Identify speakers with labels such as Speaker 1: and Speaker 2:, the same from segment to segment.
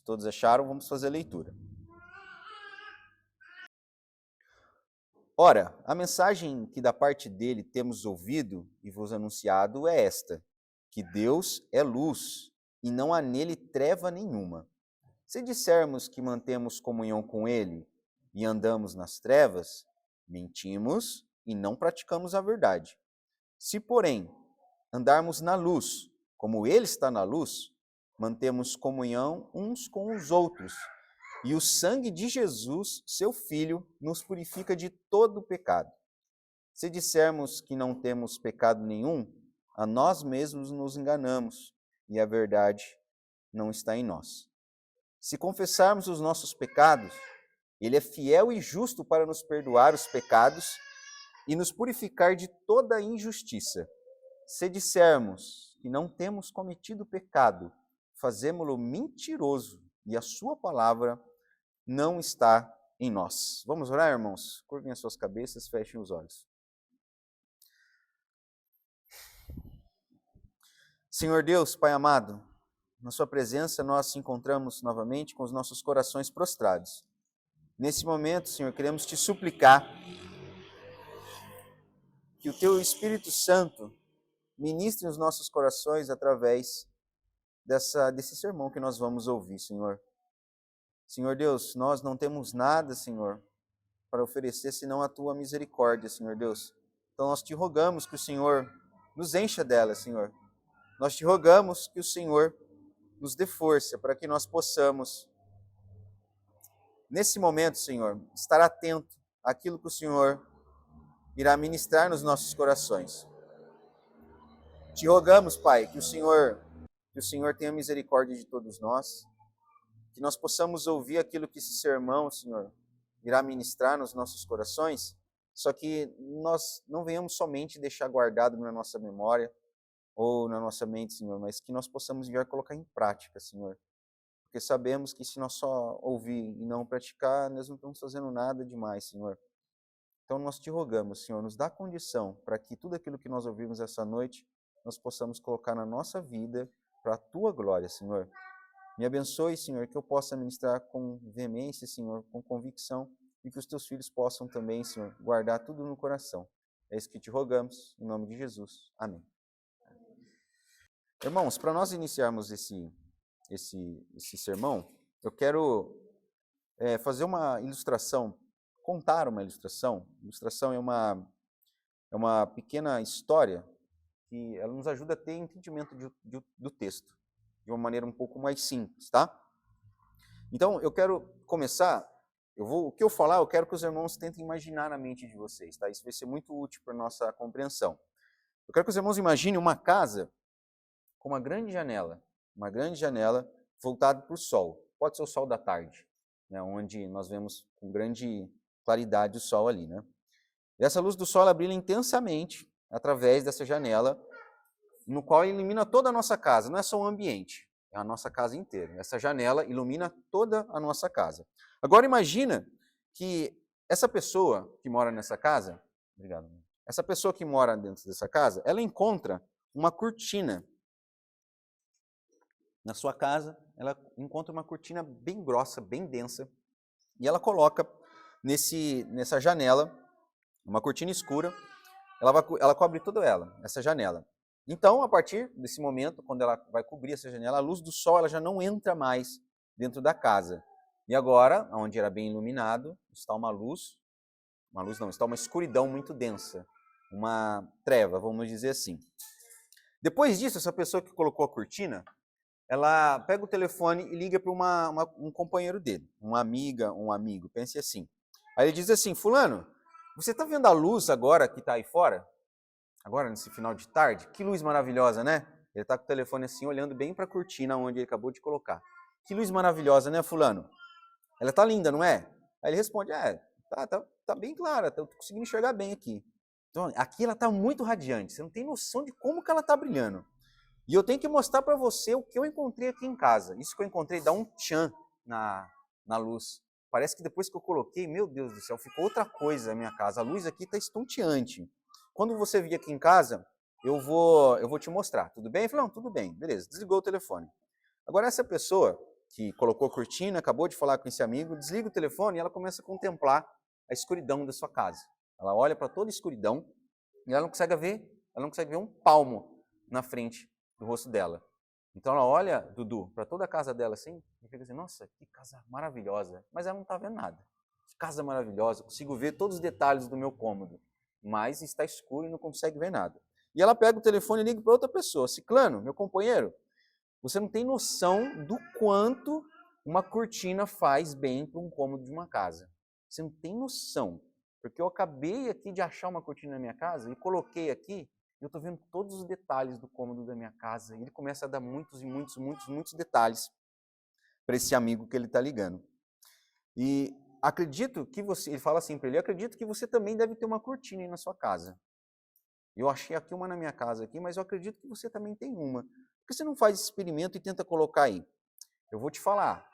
Speaker 1: Se todos acharam, vamos fazer a leitura. Ora, a mensagem que da parte dele temos ouvido e vos anunciado é esta, que Deus é luz e não há nele treva nenhuma. Se dissermos que mantemos comunhão com ele e andamos nas trevas, mentimos e não praticamos a verdade. Se, porém, andarmos na luz, como ele está na luz, mantemos comunhão uns com os outros. E o sangue de Jesus, seu Filho, nos purifica de todo o pecado. Se dissermos que não temos pecado nenhum, a nós mesmos nos enganamos e a verdade não está em nós. Se confessarmos os nossos pecados, ele é fiel e justo para nos perdoar os pecados e nos purificar de toda injustiça. Se dissermos que não temos cometido pecado, fazemo-lo mentiroso e a sua palavra não está em nós. Vamos orar, irmãos? Curvem as suas cabeças, fechem os olhos. Senhor Deus, Pai amado, na sua presença nós nos encontramos novamente com os nossos corações prostrados. Nesse momento, Senhor, queremos te suplicar que o teu Espírito Santo ministre os nossos corações através desse sermão que nós vamos ouvir, Senhor. Senhor Deus, nós não temos nada, Senhor, para oferecer senão a tua misericórdia, Senhor Deus. Então nós te rogamos que o Senhor nos encha dela, Senhor. Nós te rogamos que o Senhor nos dê força para que nós possamos, nesse momento, Senhor, estar atento àquilo que o Senhor irá ministrar nos nossos corações. Te rogamos, Pai, que o Senhor tenha misericórdia de todos nós, que nós possamos ouvir aquilo que esse sermão, Senhor, irá ministrar nos nossos corações, só que nós não venhamos somente deixar guardado na nossa memória ou na nossa mente, Senhor, mas que nós possamos vir a colocar em prática, Senhor. Porque sabemos que se nós só ouvir e não praticar, nós não estamos fazendo nada demais, Senhor. Então nós te rogamos, Senhor, nos dá condição para que tudo aquilo que nós ouvimos essa noite, nós possamos colocar na nossa vida para a tua glória, Senhor. Me abençoe, Senhor, que eu possa ministrar com veemência, Senhor, com convicção, e que os teus filhos possam também, Senhor, guardar tudo no coração. É isso que te rogamos, em nome de Jesus. Amém. Irmãos, para nós iniciarmos esse sermão, eu quero fazer uma ilustração, contar uma ilustração. Ilustração é uma pequena história que ela nos ajuda a ter entendimento do texto de uma maneira um pouco mais simples, tá? Então, eu quero começar, o que eu falar, eu quero que os irmãos tentem imaginar na mente de vocês, tá? Isso vai ser muito útil para a nossa compreensão. Eu quero que os irmãos imaginem uma casa com uma grande janela voltada para o sol. Pode ser o sol da tarde, né, onde nós vemos com grande claridade o sol ali, né? E essa luz do sol ela brilha intensamente através dessa janela, no qual ilumina toda a nossa casa. Não é só o ambiente, é a nossa casa inteira. Essa janela ilumina toda a nossa casa. Agora imagina que essa pessoa que mora nessa casa, essa pessoa que mora dentro dessa casa, ela encontra uma cortina. Na sua casa, ela encontra uma cortina bem grossa, bem densa, e ela coloca nessa janela uma cortina escura, ela cobre toda essa janela. Então, a partir desse momento, quando ela vai cobrir essa janela, a luz do sol ela já não entra mais dentro da casa. E agora, onde era bem iluminado, está está uma escuridão muito densa, uma treva, vamos dizer assim. Depois disso, essa pessoa que colocou a cortina, ela pega o telefone e liga para um companheiro dele, uma amiga, um amigo, pense assim. Aí ele diz assim: fulano, você está vendo a luz agora que está aí fora? Agora, nesse final de tarde? Que luz maravilhosa, né? Ele está com o telefone assim, olhando bem para a cortina onde ele acabou de colocar. Que luz maravilhosa, né, fulano? Ela está linda, não é? Aí ele responde: tá bem clara, estou conseguindo enxergar bem aqui. Então, aqui ela está muito radiante, você não tem noção de como que ela está brilhando. E eu tenho que mostrar para você o que eu encontrei aqui em casa. Isso que eu encontrei dá um tchan na luz. Parece que depois que eu coloquei, meu Deus do céu, ficou outra coisa na minha casa. A luz aqui está estonteante. Quando você vir aqui em casa, eu vou te mostrar. Tudo bem? Eu falei: não, tudo bem. Beleza, desligou o telefone. Agora essa pessoa, que colocou a cortina, acabou de falar com esse amigo, desliga o telefone e ela começa a contemplar a escuridão da sua casa. Ela olha para toda a escuridão e ela não consegue ver um palmo na frente do rosto dela. Então ela olha, Dudu, para toda a casa dela assim e fica assim, nossa, que casa maravilhosa. Mas ela não está vendo nada. Que casa maravilhosa, consigo ver todos os detalhes do meu cômodo, mas está escuro e não consegue ver nada. E ela pega o telefone e liga para outra pessoa. Ciclano, meu companheiro, você não tem noção do quanto uma cortina faz bem para um cômodo de uma casa. Você não tem noção. Porque eu acabei aqui de achar uma cortina na minha casa e coloquei aqui, e eu estou vendo todos os detalhes do cômodo da minha casa. E ele começa a dar muitos detalhes para esse amigo que ele está ligando. E acredito que você, ele fala assim para ele, acredito que você também deve ter uma cortina aí na sua casa. Eu achei aqui uma na minha casa aqui, mas eu acredito que você também tem uma. Por que você não faz esse experimento e tenta colocar aí? Eu vou te falar.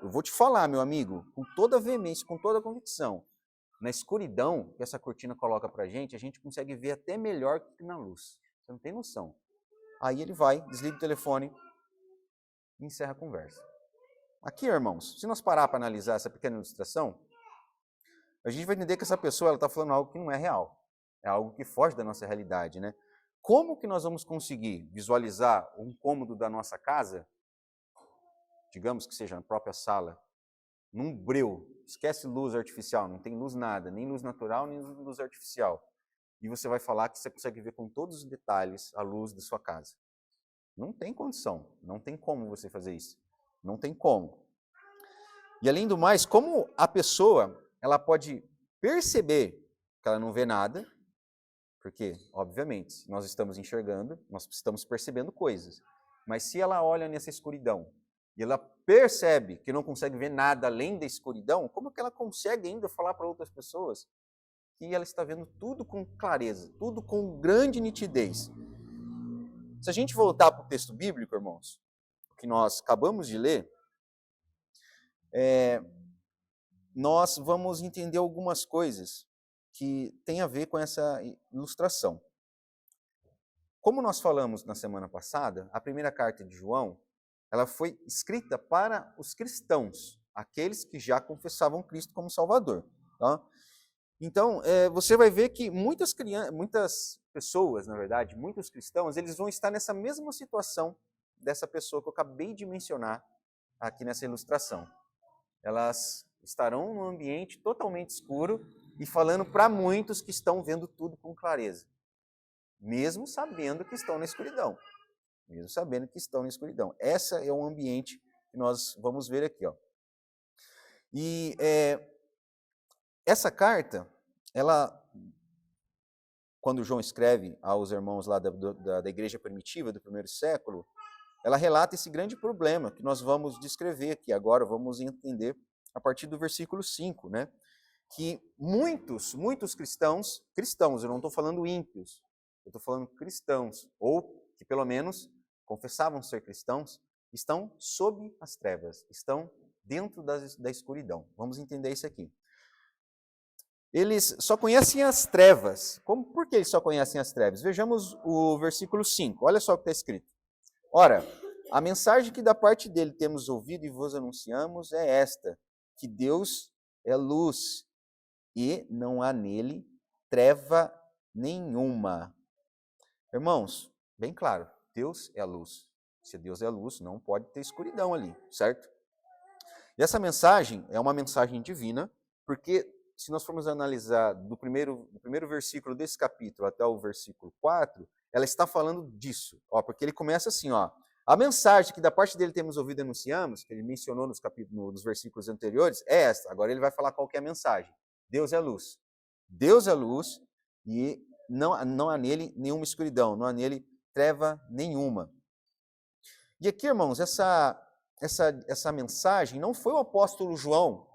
Speaker 1: Eu vou te falar, meu amigo, com toda a veemência, com toda a convicção. Na escuridão que essa cortina coloca pra gente, a gente consegue ver até melhor que na luz. Você não tem noção. Aí ele vai, desliga o telefone e encerra a conversa. Aqui, irmãos, se nós parar para analisar essa pequena ilustração, a gente vai entender que essa pessoa está falando algo que não é real. É algo que foge da nossa realidade, né? Como que nós vamos conseguir visualizar um cômodo da nossa casa, digamos que seja na própria sala, num breu, esquece luz artificial, não tem luz nada, nem luz natural, nem luz artificial. E você vai falar que você consegue ver com todos os detalhes a luz da sua casa. Não tem condição, não tem como você fazer isso. Não tem como. E além do mais, como a pessoa, ela pode perceber que ela não vê nada, porque, obviamente, nós estamos enxergando, nós estamos percebendo coisas. Mas se ela olha nessa escuridão e ela percebe que não consegue ver nada além da escuridão, como que ela consegue ainda falar para outras pessoas que ela está vendo tudo com clareza, tudo com grande nitidez? Se a gente voltar para o texto bíblico, irmãos, que nós acabamos de ler, nós vamos entender algumas coisas que têm a ver com essa ilustração. Como nós falamos na semana passada, a primeira carta de João, ela foi escrita para os cristãos, aqueles que já confessavam Cristo como Salvador. Tá? Então, você vai ver que muitas pessoas, na verdade, muitos cristãos, eles vão estar nessa mesma situação dessa pessoa que eu acabei de mencionar aqui nessa ilustração. Elas estarão num ambiente totalmente escuro e falando para muitos que estão vendo tudo com clareza, mesmo sabendo que estão na escuridão. Mesmo sabendo que estão na escuridão. Esse é o ambiente que nós vamos ver aqui. E essa carta, quando João escreve aos irmãos lá da igreja primitiva do primeiro século, ela relata esse grande problema que nós vamos descrever aqui. Agora vamos entender a partir do versículo 5, né? Que muitos cristãos, eu não estou falando ímpios, eu estou falando cristãos, ou que pelo menos confessavam ser cristãos, estão sob as trevas, estão dentro da escuridão. Vamos entender isso aqui. Eles só conhecem as trevas. Por que eles só conhecem as trevas? Vejamos o versículo 5. Olha só o que está escrito. Ora, a mensagem que da parte dele temos ouvido e vos anunciamos é esta, que Deus é luz e não há nele treva nenhuma. Irmãos, bem claro, Deus é a luz. Se Deus é a luz, não pode ter escuridão ali, certo? E essa mensagem é uma mensagem divina, porque se nós formos analisar do primeiro versículo desse capítulo até o versículo 4, ela está falando disso, porque ele começa assim, a mensagem que da parte dele temos ouvido e anunciamos, que ele mencionou nos versículos anteriores, é esta. Agora ele vai falar qual que é a mensagem. Deus é luz. Deus é luz e não há nele nenhuma escuridão, não há nele treva nenhuma. E aqui, irmãos, essa mensagem não foi o apóstolo João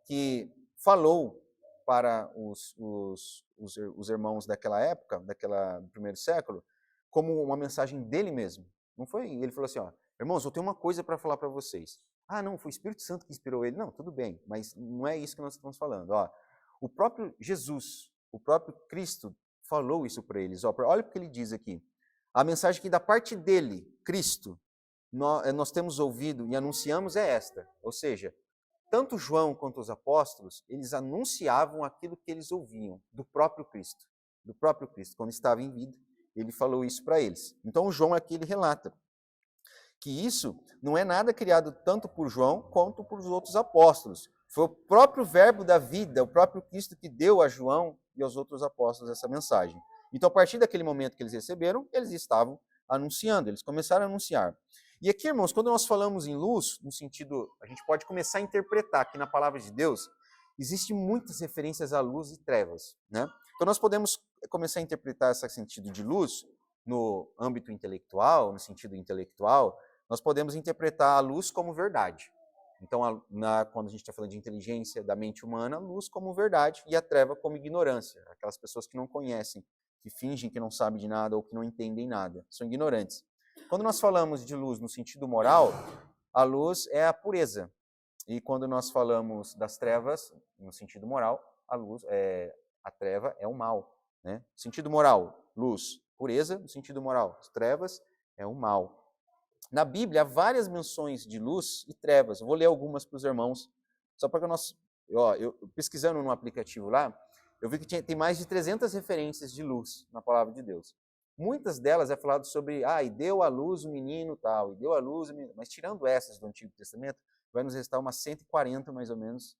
Speaker 1: que falou para os irmãos daquela época, do primeiro século, como uma mensagem dele mesmo. Não foi, ele falou assim, irmãos, eu tenho uma coisa para falar para vocês. Não, foi o Espírito Santo que inspirou ele. Não, tudo bem, mas não é isso que nós estamos falando. O próprio Jesus, o próprio Cristo falou isso para eles. Olha o que ele diz aqui. A mensagem que da parte dele, Cristo, nós temos ouvido e anunciamos é esta, ou seja, tanto João quanto os apóstolos, eles anunciavam aquilo que eles ouviam do próprio Cristo. Do próprio Cristo. Quando estava em vida, ele falou isso para eles. Então, o João aqui, ele relata que isso não é nada criado tanto por João quanto por outros apóstolos. Foi o próprio verbo da vida, o próprio Cristo que deu a João e aos outros apóstolos essa mensagem. Então, a partir daquele momento que eles receberam, eles estavam anunciando, eles começaram a anunciar. E aqui, irmãos, quando nós falamos em luz, no sentido, a gente pode começar a interpretar que na palavra de Deus existem muitas referências a luz e trevas, né? Então nós podemos começar a interpretar esse sentido de luz no âmbito intelectual, no sentido intelectual, nós podemos interpretar a luz como verdade. Então, quando a gente está falando de inteligência da mente humana, a luz como verdade e a treva como ignorância. Aquelas pessoas que não conhecem, que fingem que não sabem de nada ou que não entendem nada, são ignorantes. Quando nós falamos de luz no sentido moral, a luz é a pureza. E quando nós falamos das trevas, no sentido moral, a treva é o mal. Né? Sentido moral, luz, pureza. No sentido moral, trevas é o mal. Na Bíblia, há várias menções de luz e trevas. Eu vou ler algumas para os irmãos, só para que eu pesquisando no aplicativo lá, eu vi que tem mais de 300 referências de luz na palavra de Deus. Muitas delas é falado sobre, e deu à luz o menino tal, e deu à luz o menino. Mas tirando essas do Antigo Testamento, vai nos restar umas 140, mais ou menos,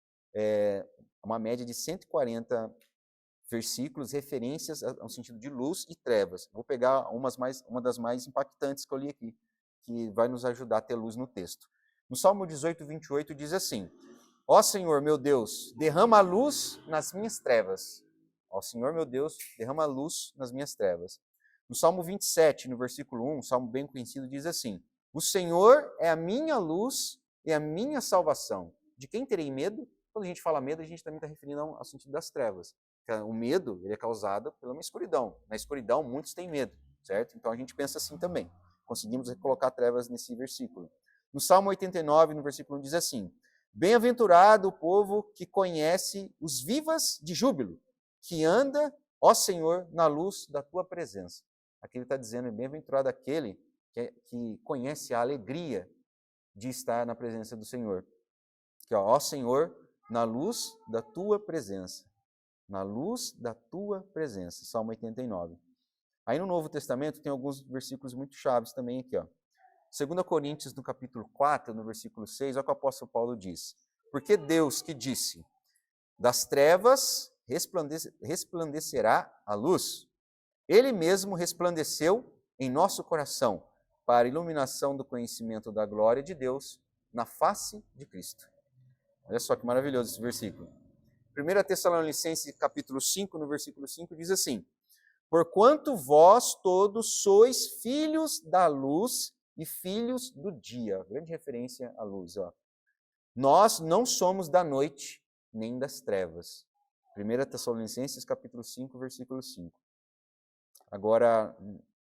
Speaker 1: uma média de 140 versículos, referências ao sentido de luz e trevas. Vou pegar uma das mais impactantes que eu li aqui, que vai nos ajudar a ter luz no texto. No Salmo 18, 28, diz assim: Ó Senhor, meu Deus, derrama a luz nas minhas trevas. Ó Senhor, meu Deus, derrama a luz nas minhas trevas. No Salmo 27, no versículo 1, um salmo bem conhecido, diz assim: O Senhor é a minha luz e a minha salvação. De quem terei medo? Quando a gente fala medo, a gente também está referindo ao sentido das trevas. O medo ele é causado pela uma escuridão. Na escuridão, muitos têm medo, certo? Então a gente pensa assim também. Conseguimos colocar trevas nesse versículo. No Salmo 89, no versículo 1, diz assim: Bem-aventurado o povo que conhece os vivas de júbilo, que anda, ó Senhor, na luz da tua presença. Aqui ele está dizendo, bem-aventurado aquele que conhece a alegria de estar na presença do Senhor. Que, ó Senhor, na luz da tua presença. Na luz da tua presença. Salmo 89. Aí no Novo Testamento tem alguns versículos muito chaves também aqui. 2 Coríntios, no capítulo 4, no versículo 6, olha o que o apóstolo Paulo diz. Porque Deus que disse, das trevas resplandecerá a luz. Ele mesmo resplandeceu em nosso coração para a iluminação do conhecimento da glória de Deus na face de Cristo. Olha só que maravilhoso esse versículo. 1 Tessalonicenses, capítulo 5, no versículo 5, diz assim: Porquanto vós todos sois filhos da luz e filhos do dia. Grande referência à luz. Nós não somos da noite nem das trevas. 1 Tessalonicenses, capítulo 5, versículo 5. Agora,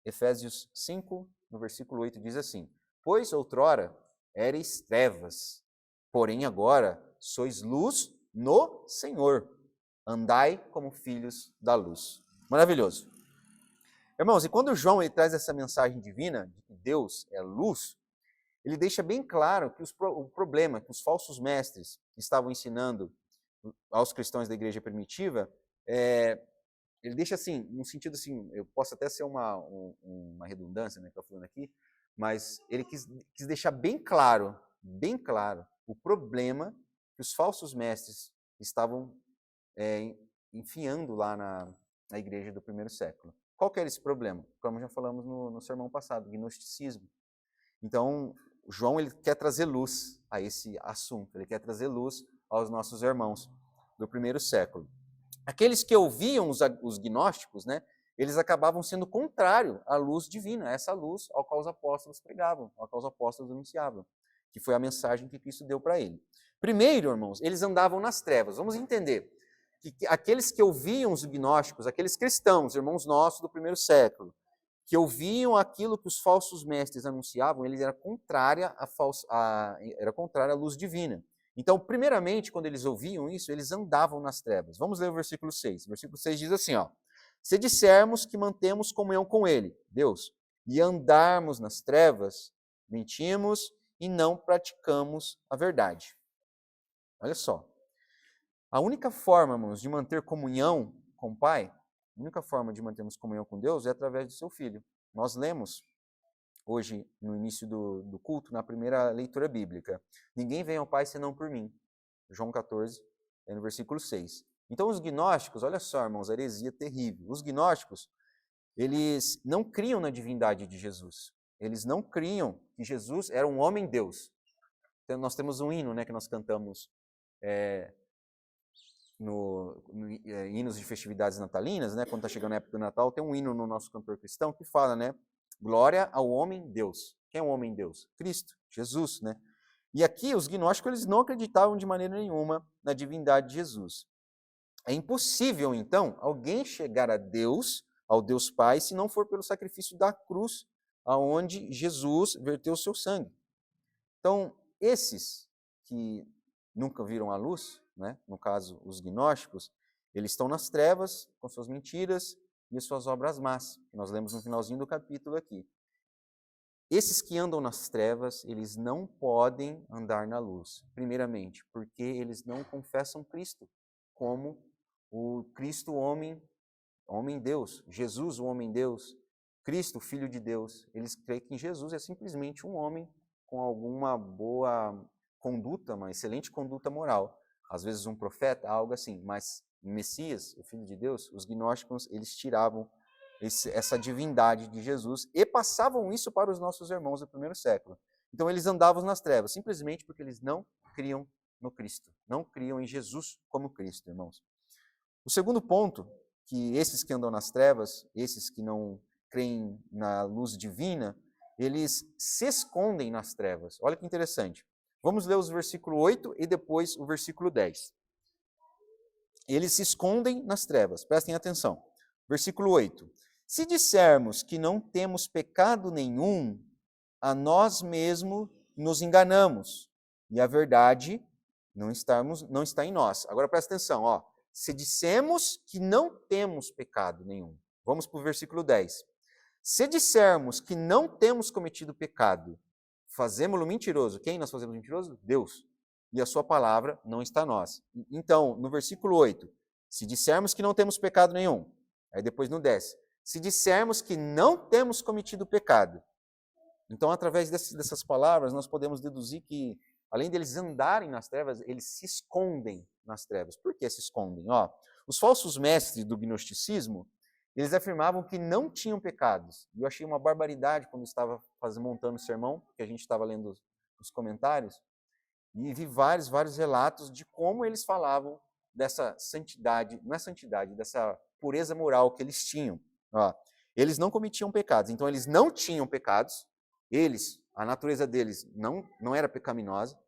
Speaker 1: Efésios 5, no versículo 8, diz assim: Pois outrora ereis trevas, porém agora sois luz no Senhor. Andai como filhos da luz. Maravilhoso. Irmãos, e quando João ele traz essa mensagem divina, de que Deus é luz, ele deixa bem claro que o problema que os falsos mestres estavam ensinando aos cristãos da igreja primitiva, ele deixa assim, num sentido assim, eu posso até ser uma redundância, né, que eu estou falando aqui, mas ele quis deixar bem claro o problema que os falsos mestres estavam enfiando lá na igreja do primeiro século. Qual que era esse problema? Como já falamos no sermão passado, gnosticismo. Então, João ele quer trazer luz a esse assunto, ele quer trazer luz aos nossos irmãos do primeiro século. Aqueles que ouviam os gnósticos, né, eles acabavam sendo contrário à luz divina, essa luz ao qual os apóstolos pregavam, ao qual os apóstolos anunciavam, que foi a mensagem que Cristo deu para ele. Primeiro, irmãos, eles andavam nas trevas. Vamos entender que aqueles que ouviam os gnósticos, aqueles cristãos, irmãos nossos do primeiro século, que ouviam aquilo que os falsos mestres anunciavam, eles eram contrária à luz divina. Então, primeiramente, quando eles ouviam isso, eles andavam nas trevas. Vamos ler o versículo 6. O versículo 6 diz assim, se dissermos que mantemos comunhão com Ele, Deus, e andarmos nas trevas, mentimos e não praticamos a verdade. Olha só. A única forma, irmãos, de manter comunhão com o Pai, a única forma de mantermos comunhão com Deus é através do seu Filho. Nós lemos hoje, no início do culto, na primeira leitura bíblica, ninguém vem ao Pai senão por mim. João 14, no versículo 6. Então os gnósticos, olha só, irmãos, heresia terrível. Os gnósticos, eles não criam na divindade de Jesus. Eles não criam que Jesus era um homem-deus. Então, nós temos um hino, né, que nós cantamos hinos de festividades natalinas, né, quando está chegando a época do Natal, tem um hino no nosso cantor cristão que fala, né, glória ao homem-deus. Quem é o homem-deus? Cristo, Jesus, né? E aqui os gnósticos eles não acreditavam de maneira nenhuma na divindade de Jesus. É impossível, então, alguém chegar a Deus, ao Deus Pai, se não for pelo sacrifício da cruz, aonde Jesus verteu o seu sangue. Então, esses que nunca viram a luz, né, no caso os gnósticos, eles estão nas trevas com suas mentiras e as suas obras más, que nós lemos no finalzinho do capítulo aqui. Esses que andam nas trevas, eles não podem andar na luz, primeiramente, porque eles não confessam Cristo como o Cristo homem-Deus, Jesus o homem-Deus, Cristo, Filho de Deus. Eles creem que Jesus é simplesmente um homem com alguma boa conduta, uma excelente conduta moral. Às vezes um profeta, algo assim, mas o Messias, o Filho de Deus, os gnósticos, eles tiravam essa divindade de Jesus e passavam isso para os nossos irmãos do primeiro século. Então eles andavam nas trevas, simplesmente porque eles não criam no Cristo, não criam em Jesus como Cristo, irmãos. O segundo ponto, que esses que andam nas trevas, esses que não creem na luz divina, eles se escondem nas trevas. Olha que interessante. Vamos ler os versículo 8 e depois o versículo 10. Eles se escondem nas trevas, prestem atenção. Versículo 8. Se dissermos que não temos pecado nenhum, a nós mesmos nos enganamos, e a verdade não está em nós. Agora presta atenção, ó. Se dissemos que não temos pecado nenhum. Vamos para o versículo 10. Se dissermos que não temos cometido pecado, fazemos-lo mentiroso. Quem nós fazemos mentiroso? Deus. E a sua palavra não está em nós. Então, no versículo 8, se dissermos que não temos pecado nenhum, aí depois no 10, se dissermos que não temos cometido pecado. Então, através dessas palavras, nós podemos deduzir que, além deles andarem nas trevas, eles se escondem nas trevas. Por que se escondem? Ó, os falsos mestres do gnosticismo, eles afirmavam que não tinham pecados. E eu achei uma barbaridade quando estava montando o sermão, que a gente estava lendo os comentários, e vi vários relatos de como eles falavam dessa santidade, não é santidade, dessa pureza moral que eles tinham. Ó, eles não cometiam pecados, então eles não tinham pecados, a natureza deles não era pecaminosa,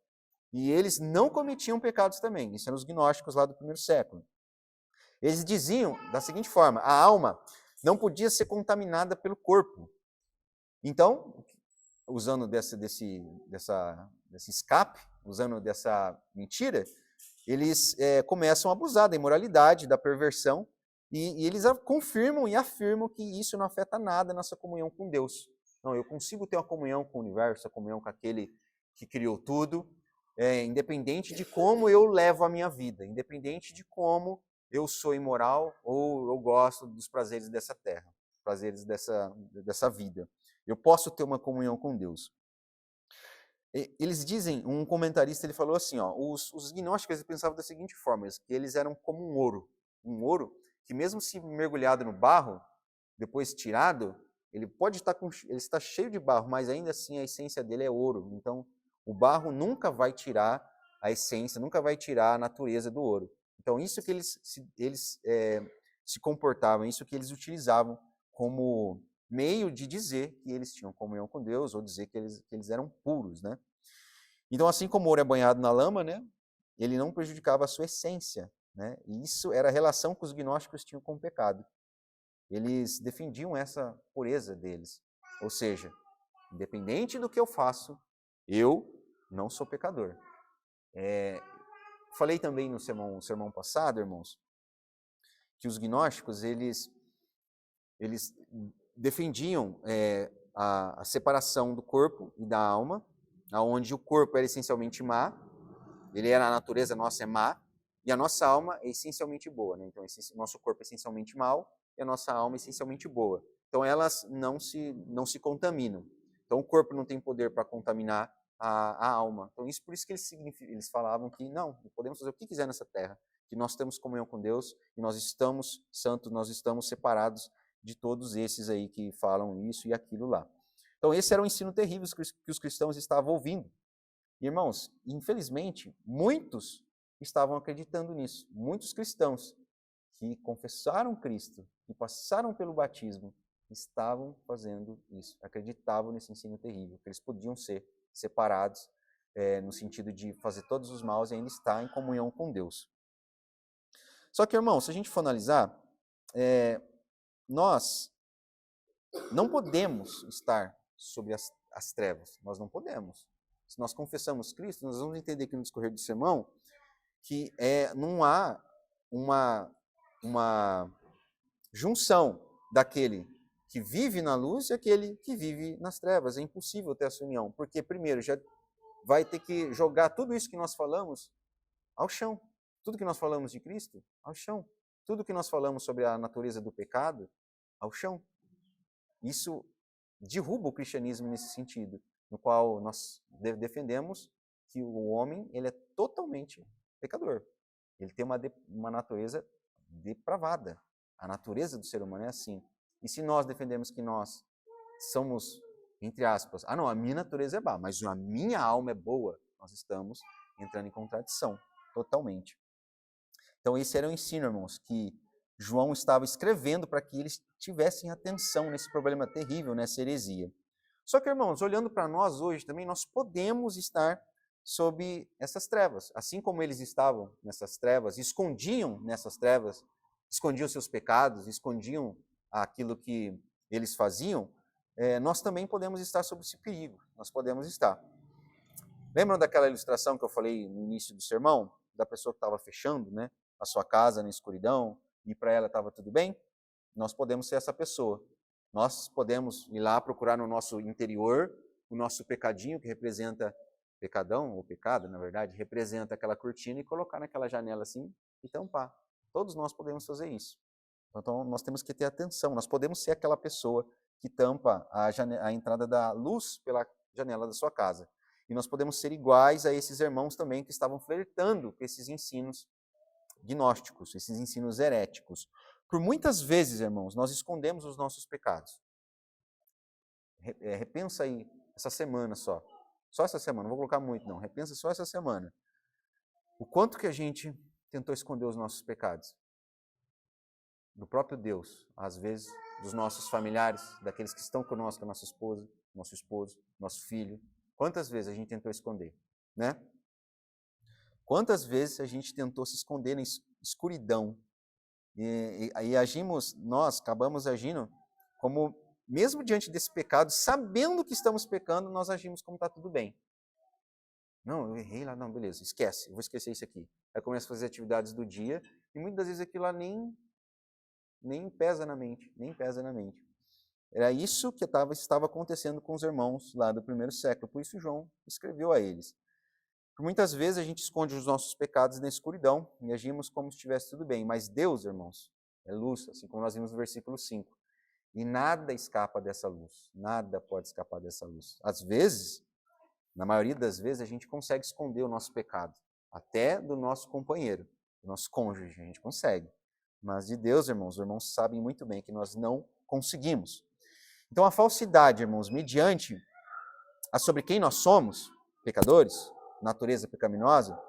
Speaker 1: e eles não cometiam pecados também. Isso eram os gnósticos lá do primeiro século. Eles diziam da seguinte forma: a alma não podia ser contaminada pelo corpo. Então, usando desse escape, usando dessa mentira, eles começam a abusar da imoralidade, da perversão, e eles confirmam e afirmam que isso não afeta nada a nossa comunhão com Deus. Não, eu consigo ter uma comunhão com o universo, a comunhão com aquele que criou tudo, independente de como eu levo a minha vida, independente de como eu sou imoral ou eu gosto dos prazeres dessa terra, prazeres dessa vida. Eu posso ter uma comunhão com Deus. Eles dizem, um comentarista ele falou assim, ó, os gnósticos pensavam da seguinte forma, que eles eram como um ouro que mesmo se mergulhado no barro, depois tirado, ele pode estar ele está cheio de barro, mas ainda assim a essência dele é ouro. Então, o barro nunca vai tirar a essência, nunca vai tirar a natureza do ouro. Então, isso que eles se comportavam, isso que eles utilizavam como meio de dizer que eles tinham comunhão com Deus, ou dizer que eles eram puros, né? Então, assim como o ouro é banhado na lama, né, ele não prejudicava a sua essência, né? E isso era a relação que os gnósticos tinham com o pecado. Eles defendiam essa pureza deles. Ou seja, independente do que eu faço, eu não sou pecador. Falei também no sermão passado, irmãos, que os gnósticos, eles defendiam a separação do corpo e da alma, onde o corpo era essencialmente má, ele era a natureza nossa é má, e a nossa alma é essencialmente boa. Né? Então, o nosso corpo é essencialmente mau e a nossa alma é essencialmente boa. Então, elas não se contaminam. Então, o corpo não tem poder para contaminar a alma. Então, por isso que eles falavam que não podemos fazer o que quiser nessa terra, que nós temos comunhão com Deus e nós estamos santos, nós estamos separados de todos esses aí que falam isso e aquilo lá. Então, esse era um ensino terrível que os cristãos estavam ouvindo. Irmãos, infelizmente, muitos estavam acreditando nisso. Muitos cristãos que confessaram Cristo, que passaram pelo batismo, estavam fazendo isso, acreditavam nesse ensino terrível, que eles podiam ser separados no sentido de fazer todos os maus e ainda estar em comunhão com Deus. Só que, irmão, se a gente for analisar, nós não podemos estar sobre as trevas, nós não podemos. Se nós confessamos Cristo, nós vamos entender aqui no discorrer do sermão que não há uma junção daquele que vive na luz e aquele que vive nas trevas. É impossível ter essa união, porque primeiro já vai ter que jogar tudo isso que nós falamos ao chão. Tudo que nós falamos de Cristo, ao chão. Tudo que nós falamos sobre a natureza do pecado, ao chão. Isso derruba o cristianismo nesse sentido, no qual nós defendemos que o homem ele é totalmente pecador. Ele tem uma natureza depravada. A natureza do ser humano é assim. E se nós defendemos que nós somos, entre aspas, não, a minha natureza é má, mas a minha alma é boa, nós estamos entrando em contradição, totalmente. Então esse era o ensino, irmãos, que João estava escrevendo para que eles tivessem atenção nesse problema terrível, nessa heresia. Só que, irmãos, olhando para nós hoje também, nós podemos estar sob essas trevas. Assim como eles estavam nessas trevas, escondiam nessas trevas, escondiam seus pecados, escondiam aquilo que eles faziam, nós também podemos estar sob esse perigo. Nós podemos estar. Lembram daquela ilustração que eu falei no início do sermão? Da pessoa que estava fechando, né, a sua casa na escuridão e para ela estava tudo bem? Nós podemos ser essa pessoa. Nós podemos ir lá procurar no nosso interior o nosso pecadinho, que representa pecadão, ou pecado, na verdade, representa aquela cortina e colocar naquela janela assim e tampar. Todos nós podemos fazer isso. Então, nós temos que ter atenção. Nós podemos ser aquela pessoa que tampa a entrada da luz pela janela da sua casa. E nós podemos ser iguais a esses irmãos também que estavam flertando com esses ensinos gnósticos, esses ensinos heréticos. Por muitas vezes, irmãos, nós escondemos os nossos pecados. Repensa aí, essa semana só. Só essa semana, não vou colocar muito não. Repensa só essa semana. O quanto que a gente tentou esconder os nossos pecados. Do próprio Deus, às vezes, dos nossos familiares, daqueles que estão conosco, a nossa esposa, nosso esposo, nosso filho. Quantas vezes a gente tentou esconder, né? Quantas vezes a gente tentou se esconder na escuridão e nós acabamos agindo como, mesmo diante desse pecado, sabendo que estamos pecando, nós agimos como está tudo bem. Não, eu errei lá, não, beleza, esquece, eu vou esquecer isso aqui. Aí começa a fazer atividades do dia e muitas vezes aquilo lá nem pesa na mente, Era isso que estava acontecendo com os irmãos lá do primeiro século, por isso João escreveu a eles. Por muitas vezes a gente esconde os nossos pecados na escuridão e agimos como se estivesse tudo bem, mas Deus, irmãos, é luz, assim como nós vimos no versículo 5. E nada escapa dessa luz, nada pode escapar dessa luz. Às vezes, na maioria das vezes, a gente consegue esconder o nosso pecado, até do nosso companheiro, do nosso cônjuge, a gente consegue. Mas de Deus, irmãos, os irmãos sabem muito bem que nós não conseguimos. Então a falsidade, irmãos, mediante sobre quem nós somos, pecadores, natureza pecaminosa,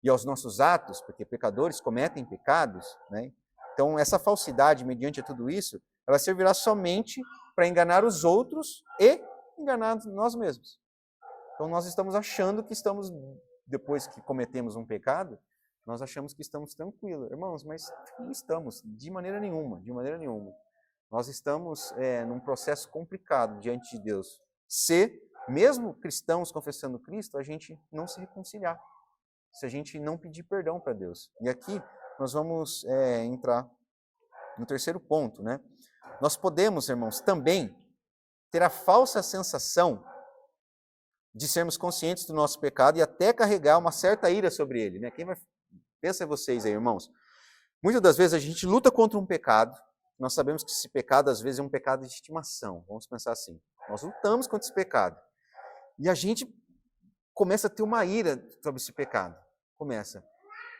Speaker 1: e aos nossos atos, porque pecadores cometem pecados, né? Então essa falsidade, mediante a tudo isso, ela servirá somente para enganar os outros e enganar nós mesmos. Então nós estamos achando que estamos, depois que cometemos um pecado, nós achamos que estamos tranquilos. Irmãos, mas não estamos, de maneira nenhuma, de maneira nenhuma. Nós estamos num processo complicado diante de Deus. Se, mesmo cristãos confessando Cristo, a gente não se reconciliar. Se a gente não pedir perdão para Deus. E aqui nós vamos entrar no terceiro ponto, né? Nós podemos, irmãos, também ter a falsa sensação de sermos conscientes do nosso pecado e até carregar uma certa ira sobre ele, né? Pensa em vocês aí, irmãos. Muitas das vezes a gente luta contra um pecado, nós sabemos que esse pecado às vezes é um pecado de estimação, vamos pensar assim. Nós lutamos contra esse pecado e a gente começa a ter uma ira sobre esse pecado. Começa.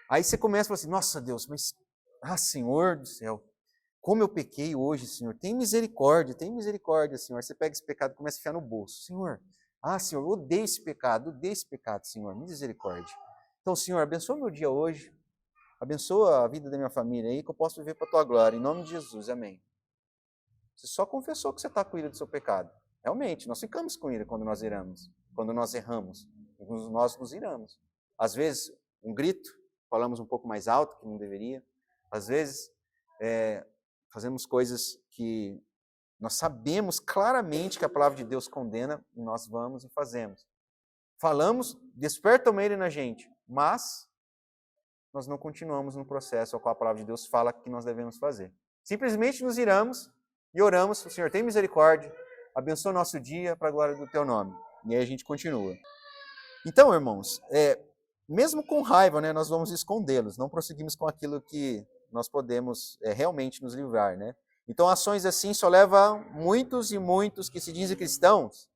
Speaker 1: Aí você começa a falar assim, nossa Deus, mas, Senhor do céu, como eu pequei hoje, Senhor, tem misericórdia, Senhor. Você pega esse pecado e começa a enfiar no bolso. Senhor, Senhor, eu odeio esse pecado, Senhor, misericórdia. Então, Senhor, abençoa meu dia hoje, abençoa a vida da minha família aí, que eu possa viver para a tua glória, em nome de Jesus, amém. Você só confessou que você está com ira do seu pecado. Realmente, nós ficamos com ira quando nós erramos, nós nos iramos. Às vezes, um grito, falamos um pouco mais alto que não deveria. Às vezes, fazemos coisas que nós sabemos claramente que a palavra de Deus condena e nós vamos e fazemos. Falamos, desperta uma ira na gente, mas nós não continuamos no processo ao qual a palavra de Deus fala que nós devemos fazer. Simplesmente nos iramos e oramos, Senhor, tem misericórdia, abençoa o nosso dia para a glória do teu nome. E aí a gente continua. Então, irmãos, mesmo com raiva, né, nós vamos escondê-los, não prosseguimos com aquilo que nós podemos realmente nos livrar, né? Então, ações assim só levam muitos e muitos que se dizem cristãos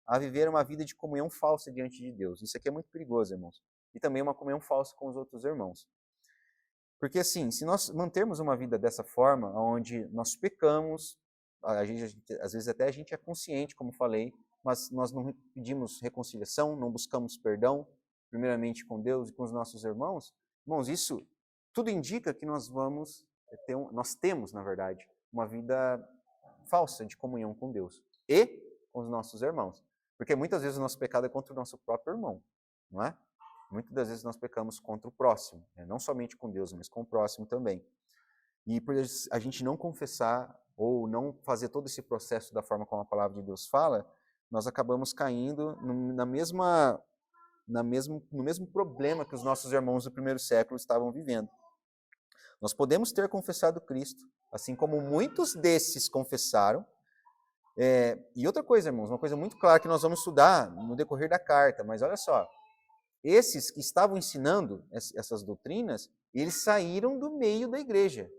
Speaker 1: a viver uma vida de comunhão falsa diante de Deus. Isso aqui é muito perigoso, irmãos. E também uma comunhão falsa com os outros irmãos. Porque assim, se nós mantermos uma vida dessa forma, onde nós pecamos, às vezes até a gente é consciente, como falei, mas nós não pedimos reconciliação, não buscamos perdão, primeiramente com Deus e com os nossos irmãos, isso tudo indica que nós temos, na verdade, uma vida falsa de comunhão com Deus e com os nossos irmãos. Porque muitas vezes o nosso pecado é contra o nosso próprio irmão, não é? Muitas das vezes nós pecamos contra o próximo, né? Não somente com Deus, mas com o próximo também. E por a gente não confessar ou não fazer todo esse processo da forma como a palavra de Deus fala, nós acabamos caindo no mesmo problema que os nossos irmãos do primeiro século estavam vivendo. Nós podemos ter confessado Cristo, assim como muitos desses confessaram. E outra coisa, irmãos, uma coisa muito clara que nós vamos estudar no decorrer da carta, mas olha só, esses que estavam ensinando essas doutrinas, eles saíram do meio da igreja.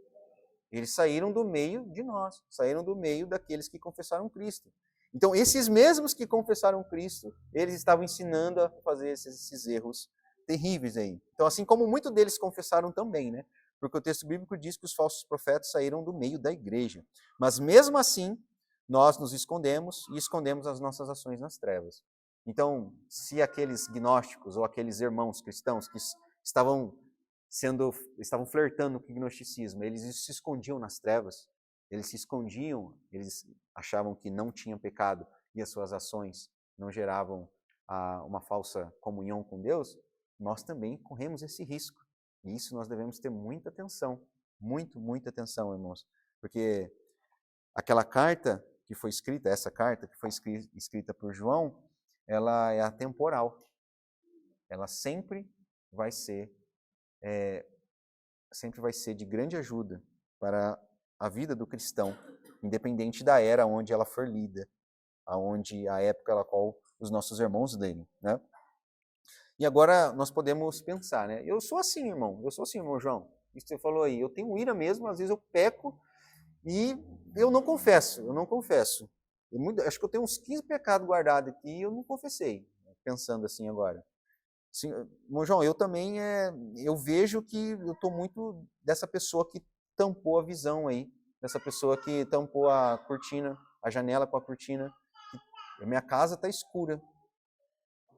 Speaker 1: Eles saíram do meio de nós, saíram do meio daqueles que confessaram Cristo. Então, esses mesmos que confessaram Cristo, eles estavam ensinando a fazer esses erros terríveis aí. Então, assim como muitos deles confessaram também, né? Porque o texto bíblico diz que os falsos profetas saíram do meio da igreja. Mas mesmo assim, nós nos escondemos e escondemos as nossas ações nas trevas. Então, se aqueles gnósticos ou aqueles irmãos cristãos que estavam flertando com o gnosticismo, eles se escondiam nas trevas, eles achavam que não tinham pecado e as suas ações não geravam uma falsa comunhão com Deus, nós também corremos esse risco. E isso nós devemos ter muita atenção, muita atenção, irmãos, porque aquela carta que foi escrita, essa carta que foi escrita por João, ela é atemporal. Ela sempre vai ser de grande ajuda para a vida do cristão, independente da era onde ela for lida, a época a qual os nossos irmãos leem, né? E agora nós podemos pensar, né? Eu sou assim, irmão João. Isso que você falou aí, eu tenho ira mesmo, às vezes eu peco e eu não confesso. Acho que eu tenho uns 15 pecados guardados aqui e eu não confessei, pensando assim agora. Sim, irmão João, eu também eu vejo que eu estou muito dessa pessoa que tampou a visão aí, dessa pessoa que tampou a cortina, a janela com a cortina. A minha casa está escura.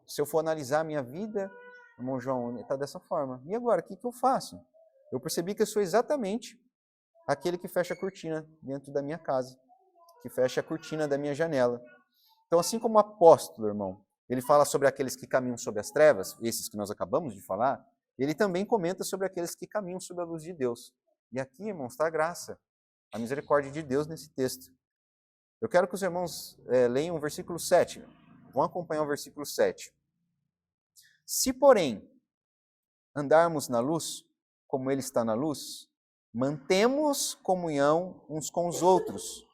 Speaker 1: Se eu for analisar a minha vida, irmão João, está dessa forma. E agora, o que eu faço? Eu percebi que eu sou exatamente aquele que fecha a cortina dentro da minha casa, que fecha a cortina da minha janela. Então, assim como o apóstolo, irmão, ele fala sobre aqueles que caminham sobre as trevas, esses que nós acabamos de falar, ele também comenta sobre aqueles que caminham sobre a luz de Deus. E aqui, irmãos, está a graça, a misericórdia de Deus nesse texto. Eu quero que os irmãos leiam o versículo 7. Vão acompanhar o versículo 7. Se, porém, andarmos na luz, como ele está na luz, mantemos comunhão uns com os outros,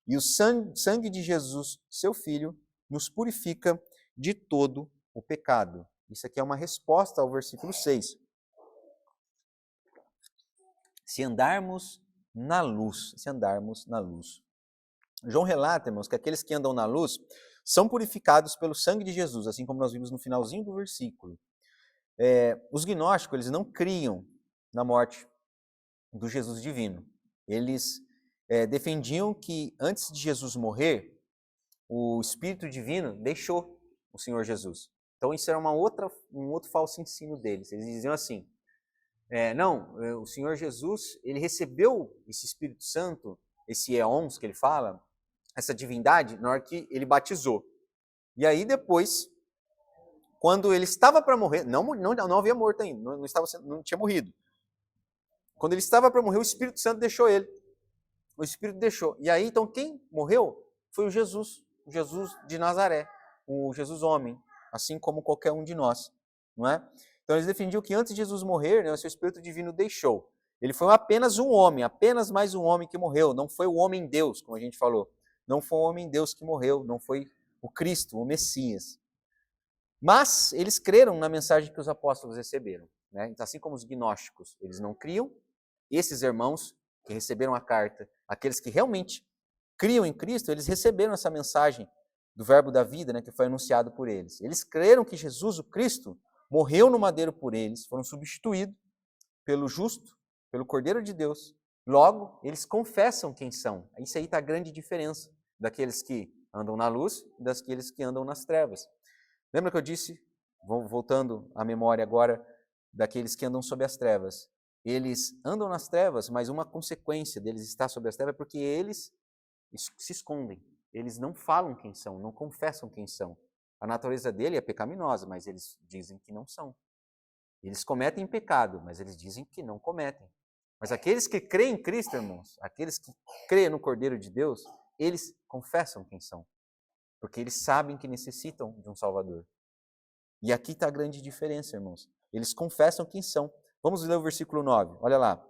Speaker 1: E o sangue de Jesus, seu Filho, nos purifica de todo o pecado. Isso aqui é uma resposta ao versículo 6. Se andarmos na luz, se andarmos na luz. João relata, irmãos, que aqueles que andam na luz são purificados pelo sangue de Jesus, assim como nós vimos no finalzinho do versículo. Os gnósticos, eles não criam na morte do Jesus divino. Eles defendiam que antes de Jesus morrer, o Espírito Divino deixou o Senhor Jesus. Então isso era um outro falso ensino deles. Eles diziam assim, o Senhor Jesus, ele recebeu esse Espírito Santo, esse éons que ele fala, essa divindade, na hora que ele batizou. E aí depois, quando ele estava para morrer, não havia morto ainda, não tinha morrido. Quando ele estava para morrer, o Espírito Santo deixou ele. O Espírito deixou. E aí, então, quem morreu foi o Jesus de Nazaré, o Jesus homem, assim como qualquer um de nós, não é? Então eles defendiam que antes de Jesus morrer, né, o seu Espírito Divino deixou. Ele foi apenas um homem, apenas mais um homem que morreu, não foi o homem-deus, como a gente falou. Não foi o homem-deus que morreu, não foi o Cristo, o Messias. Mas eles creram na mensagem que os apóstolos receberam, né? Então, assim como os gnósticos, eles não criam, esses irmãos que receberam a carta, aqueles que realmente criam em Cristo, eles receberam essa mensagem do verbo da vida, né, que foi anunciado por eles. Eles creram que Jesus, o Cristo, morreu no madeiro por eles, foram substituídos pelo justo, pelo Cordeiro de Deus. Logo, eles confessam quem são. Isso aí está a grande diferença daqueles que andam na luz e daqueles que andam nas trevas. Lembra que eu disse, voltando à memória agora, daqueles que andam sob as trevas. Eles andam nas trevas, mas uma consequência deles estar sob as trevas é porque eles se escondem. Eles não falam quem são, não confessam quem são. A natureza dele é pecaminosa, mas eles dizem que não são. Eles cometem pecado, mas eles dizem que não cometem. Mas aqueles que creem em Cristo, irmãos, aqueles que creem no Cordeiro de Deus, eles confessam quem são. Porque eles sabem que necessitam de um Salvador. E aqui está a grande diferença, irmãos. Eles confessam quem são. Vamos ler o versículo 9, olha lá.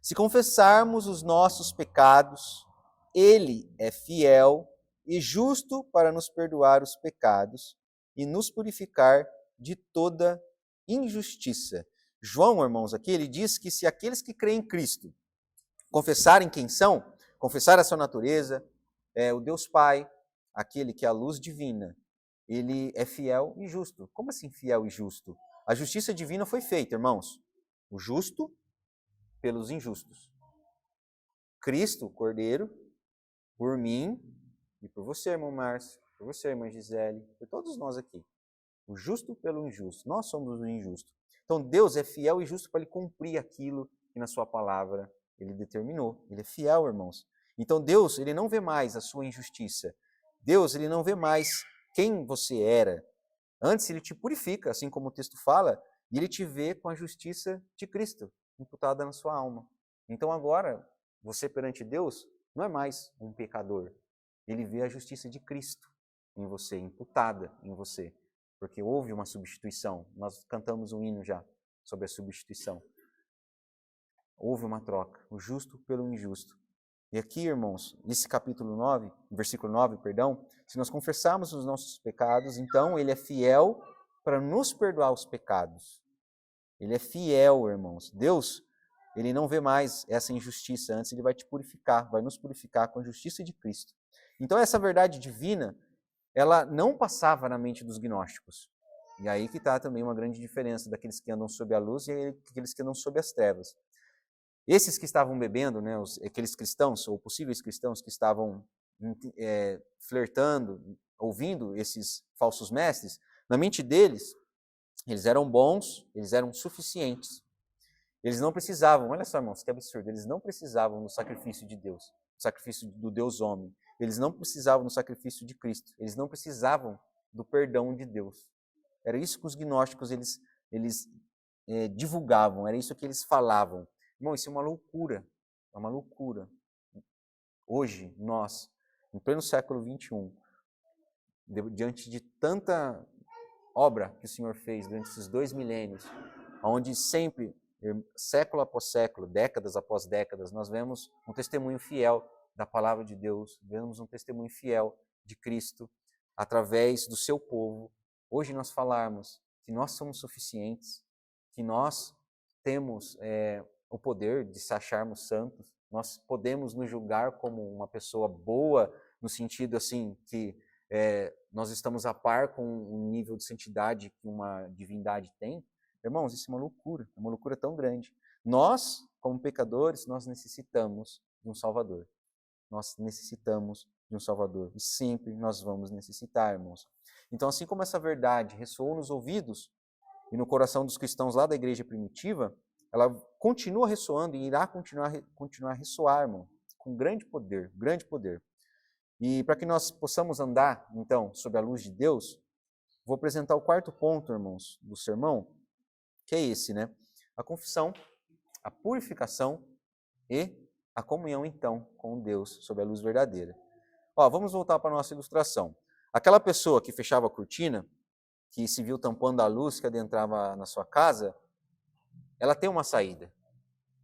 Speaker 1: Se confessarmos os nossos pecados, Ele é fiel e justo para nos perdoar os pecados e nos purificar de toda injustiça. João, irmãos, aqui ele diz que se aqueles que creem em Cristo confessarem quem são, confessar a sua natureza, o Deus Pai, aquele que é a luz divina, ele é fiel e justo. Como assim fiel e justo? A justiça divina foi feita, irmãos. O justo pelos injustos. Cristo, o Cordeiro, por mim e por você, irmão Márcio, por você, irmã Gisele, por todos nós aqui. O justo pelo injusto. Nós somos o injusto. Então Deus é fiel e justo para ele cumprir aquilo que na sua palavra ele determinou. Ele é fiel, irmãos. Então Deus, ele não vê mais a sua injustiça. Deus, ele não vê mais quem você era. Antes ele te purifica, assim como o texto fala, e ele te vê com a justiça de Cristo imputada na sua alma. Então agora, você perante Deus não é mais um pecador. Ele vê a justiça de Cristo em você, imputada em você. Porque houve uma substituição. Nós cantamos um hino já sobre a substituição. Houve uma troca, o justo pelo injusto. E aqui, irmãos, nesse capítulo 9, versículo 9, perdão, se nós confessarmos os nossos pecados, então ele é fiel para nos perdoar os pecados. Ele é fiel, irmãos. Deus, ele não vê mais essa injustiça. Antes ele vai te purificar, vai nos purificar com a justiça de Cristo. Então essa verdade divina, ela não passava na mente dos gnósticos. E aí que está também uma grande diferença daqueles que andam sob a luz e aqueles que andam sob as trevas. Esses que estavam bebendo, né, aqueles cristãos, ou possíveis cristãos que estavam flertando, ouvindo esses falsos mestres, na mente deles, eles eram bons, eles eram suficientes. Eles não precisavam, olha só, irmãos, que absurdo, eles não precisavam do sacrifício de Deus, do sacrifício do Deus homem. Eles não precisavam do sacrifício de Cristo, eles não precisavam do perdão de Deus. Era isso que os gnósticos eles divulgavam, era isso que eles falavam. Irmão, isso é uma loucura, é uma loucura. Hoje, nós, em pleno século XXI, diante de tanta obra que o Senhor fez durante esses 2 milênios, onde sempre, século após século, décadas após décadas, nós vemos um testemunho fiel da palavra de Deus, vemos um testemunho fiel de Cristo através do seu povo. Hoje nós falarmos que nós somos suficientes, que nós temos o poder de se acharmos santos, nós podemos nos julgar como uma pessoa boa, no sentido assim que nós estamos a par com um nível de santidade que uma divindade tem. Irmãos, isso é uma loucura tão grande. Nós, como pecadores, nós necessitamos de um Salvador. Nós necessitamos de um Salvador. E sempre nós vamos necessitar, irmãos. Então, assim como essa verdade ressoou nos ouvidos e no coração dos cristãos lá da igreja primitiva, ela continua ressoando e irá continuar a ressoar, irmão, com grande poder, grande poder. E para que nós possamos andar, então, sob a luz de Deus, vou apresentar o quarto ponto, irmãos, do sermão, que é esse, né? A confissão, a purificação e a comunhão, então, com Deus, sob a luz verdadeira. Vamos voltar para a nossa ilustração. Aquela pessoa que fechava a cortina, que se viu tampando a luz que adentrava na sua casa, ela tem uma saída.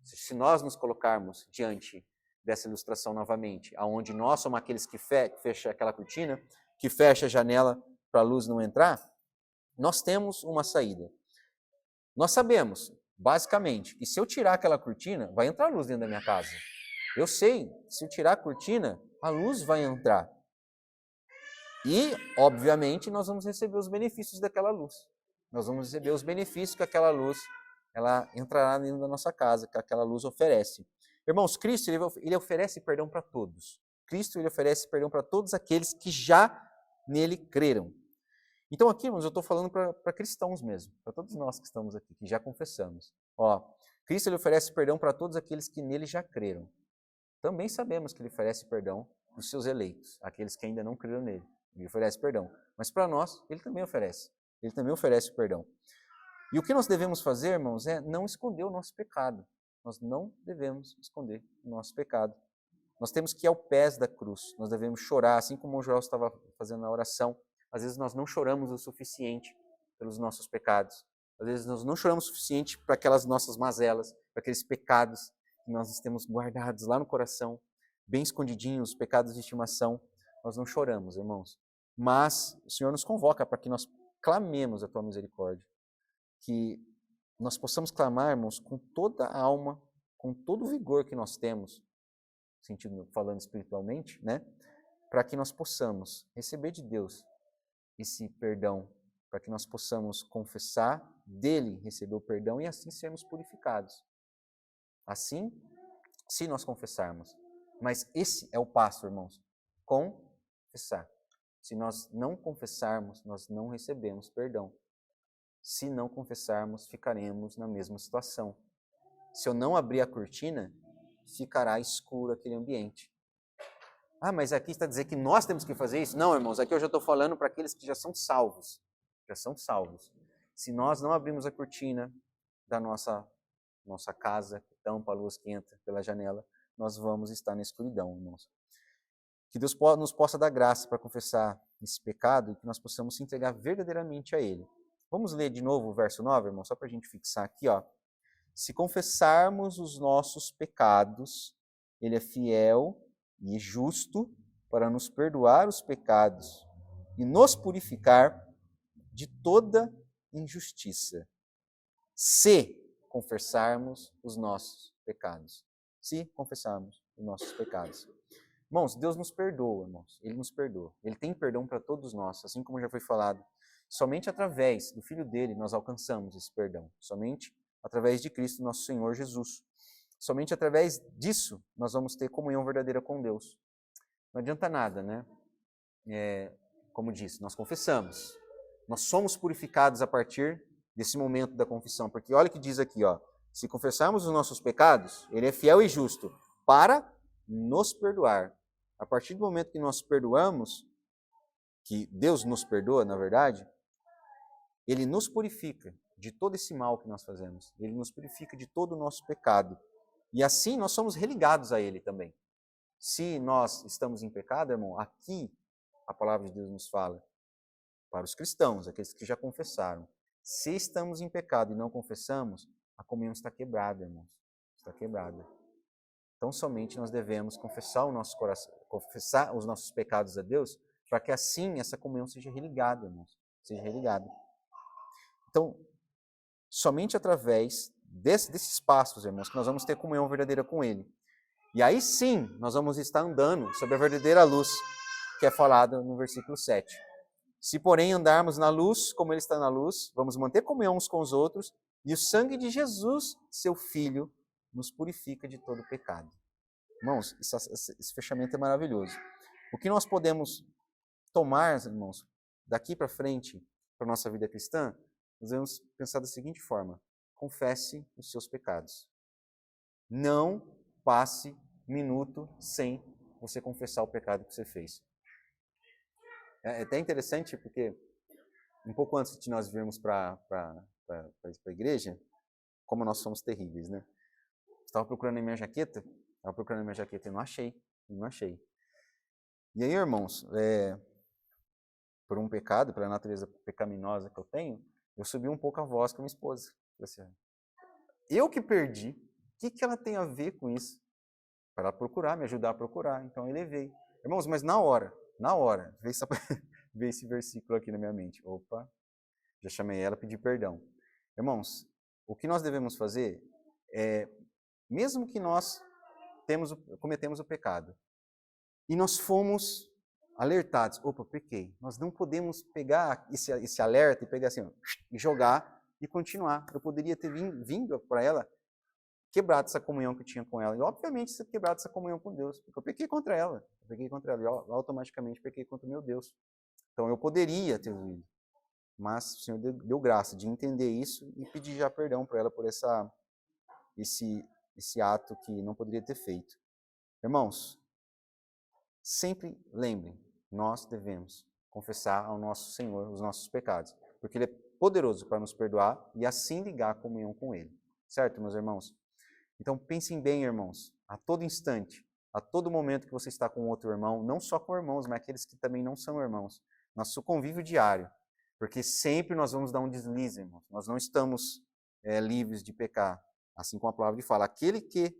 Speaker 1: Se nós nos colocarmos diante dessa ilustração novamente, aonde nós somos aqueles que fecham aquela cortina, que fecha a janela para a luz não entrar, nós temos uma saída. Nós sabemos, basicamente, que se eu tirar aquela cortina, vai entrar luz dentro da minha casa. Eu sei que se eu tirar a cortina, a luz vai entrar. E, obviamente, nós vamos receber os benefícios daquela luz. Nós vamos receber os benefícios que aquela luz ela entrará dentro da nossa casa, que aquela luz oferece. Irmãos, Cristo ele oferece perdão para todos. Cristo ele oferece perdão para todos aqueles que já nele creram. Então aqui, irmãos, eu estou falando para cristãos mesmo, para todos nós que estamos aqui, que já confessamos. Cristo ele oferece perdão para todos aqueles que nele já creram. Também sabemos que ele oferece perdão para os seus eleitos, aqueles que ainda não creram nele. Ele oferece perdão. Mas para nós, ele também oferece. Ele também oferece perdão. E o que nós devemos fazer, irmãos, é não esconder o nosso pecado. Nós não devemos esconder o nosso pecado. Nós temos que ir ao pés da cruz. Nós devemos chorar, assim como o Joel estava fazendo na oração. Às vezes nós não choramos o suficiente pelos nossos pecados. Às vezes nós não choramos o suficiente para aquelas nossas mazelas, para aqueles pecados que nós temos guardados lá no coração, bem escondidinhos, os pecados de estimação. Nós não choramos, irmãos. Mas o Senhor nos convoca para que nós clamemos a tua misericórdia. Que nós possamos clamar, irmãos, com toda a alma, com todo o vigor que nós temos, sentido falando espiritualmente, né? Para que nós possamos receber de Deus esse perdão, para que nós possamos confessar dele, receber o perdão e assim sermos purificados. Assim, se nós confessarmos. Mas esse é o passo, irmãos, confessar. Se nós não confessarmos, nós não recebemos perdão. Se não confessarmos, ficaremos na mesma situação. Se eu não abrir a cortina, ficará escuro aquele ambiente. Mas aqui está dizendo que nós temos que fazer isso? Não, irmãos, aqui eu já estou falando para aqueles que já são salvos. Já são salvos. Se nós não abrirmos a cortina da nossa casa, que tampa a luz que entra pela janela, nós vamos estar na escuridão, irmãos. Que Deus nos possa dar graça para confessar esse pecado e que nós possamos se entregar verdadeiramente a Ele. Vamos ler de novo o verso 9, irmão, só para a gente fixar aqui. Se confessarmos os nossos pecados, Ele é fiel e justo para nos perdoar os pecados e nos purificar de toda injustiça, se confessarmos os nossos pecados. Se confessarmos os nossos pecados. Irmãos, Deus nos perdoa, irmãos. Ele nos perdoa. Ele tem perdão para todos nós, assim como já foi falado. Somente através do Filho dele nós alcançamos esse perdão. Somente através de Cristo, nosso Senhor Jesus. Somente através disso nós vamos ter comunhão verdadeira com Deus. Não adianta nada, né? Como disse, nós confessamos. Nós somos purificados a partir desse momento da confissão. Porque olha o que diz aqui, se confessarmos os nossos pecados, Ele é fiel e justo para nos perdoar. A partir do momento que nós perdoamos, que Deus nos perdoa, na verdade, Ele nos purifica de todo esse mal que nós fazemos. Ele nos purifica de todo o nosso pecado. E assim nós somos religados a Ele também. Se nós estamos em pecado, irmão, aqui a palavra de Deus nos fala para os cristãos, aqueles que já confessaram. Se estamos em pecado e não confessamos, a comunhão está quebrada, irmãos. Está quebrada. Tão somente nós devemos confessar o nosso coração, confessar os nossos pecados a Deus, para que assim essa comunhão seja religada, irmãos, seja religada. Então, somente através desses passos, irmãos, que nós vamos ter comunhão verdadeira com Ele. E aí sim, nós vamos estar andando sobre a verdadeira luz, que é falada no versículo 7. Se, porém, andarmos na luz, como Ele está na luz, vamos manter comunhão uns com os outros, e o sangue de Jesus, seu Filho, nos purifica de todo pecado. Irmãos, esse fechamento é maravilhoso. O que nós podemos tomar, irmãos, daqui para frente, para a nossa vida cristã, nós devemos pensar da seguinte forma: confesse os seus pecados. Não passe minuto sem você confessar o pecado que você fez. É até interessante porque, um pouco antes de nós virmos para a igreja, como nós somos terríveis, né? Estava procurando a minha jaqueta e não achei. E aí, irmãos, por um pecado, pela natureza pecaminosa que eu tenho, eu subi um pouco a voz com a minha esposa. Eu que perdi, o que ela tem a ver com isso? Para ela procurar, me ajudar a procurar. Então eu levei. Irmãos, mas na hora, veio esse versículo aqui na minha mente. Opa, já chamei ela, pedi perdão. Irmãos, o que nós devemos fazer é, mesmo que nós cometemos o pecado, e nós fomos alertados, opa, pequei, nós não podemos pegar esse alerta e pegar assim, e jogar e continuar. Eu poderia ter vindo para ela, quebrado essa comunhão que eu tinha com ela, e obviamente quebrado essa comunhão com Deus, porque eu pequei contra ela, e automaticamente pequei contra o meu Deus. Então eu poderia ter vindo, mas o Senhor deu graça de entender isso e pedir já perdão para ela por esse ato que não poderia ter feito. Irmãos, sempre lembrem, nós devemos confessar ao nosso Senhor os nossos pecados, porque Ele é poderoso para nos perdoar e assim ligar a comunhão com Ele. Certo, meus irmãos? Então pensem bem, irmãos, a todo instante, a todo momento que você está com outro irmão, não só com irmãos, mas aqueles que também não são irmãos, nosso convívio diário, porque sempre nós vamos dar um deslize, irmãos. Nós não estamos livres de pecar, assim como a palavra fala. Aquele que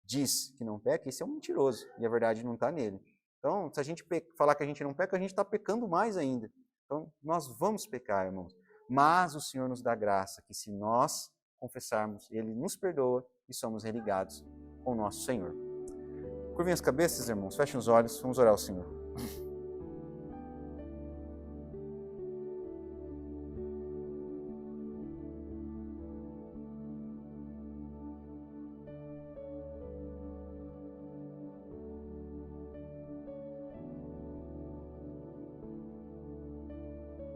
Speaker 1: diz que não peca, esse é um mentiroso, e a verdade não está nele. Então, se a gente falar que a gente não peca, a gente está pecando mais ainda. Então, nós vamos pecar, irmãos. Mas o Senhor nos dá graça, que se nós confessarmos, Ele nos perdoa e somos religados com o nosso Senhor. Curvem as cabeças, irmãos, fechem os olhos, vamos orar ao Senhor.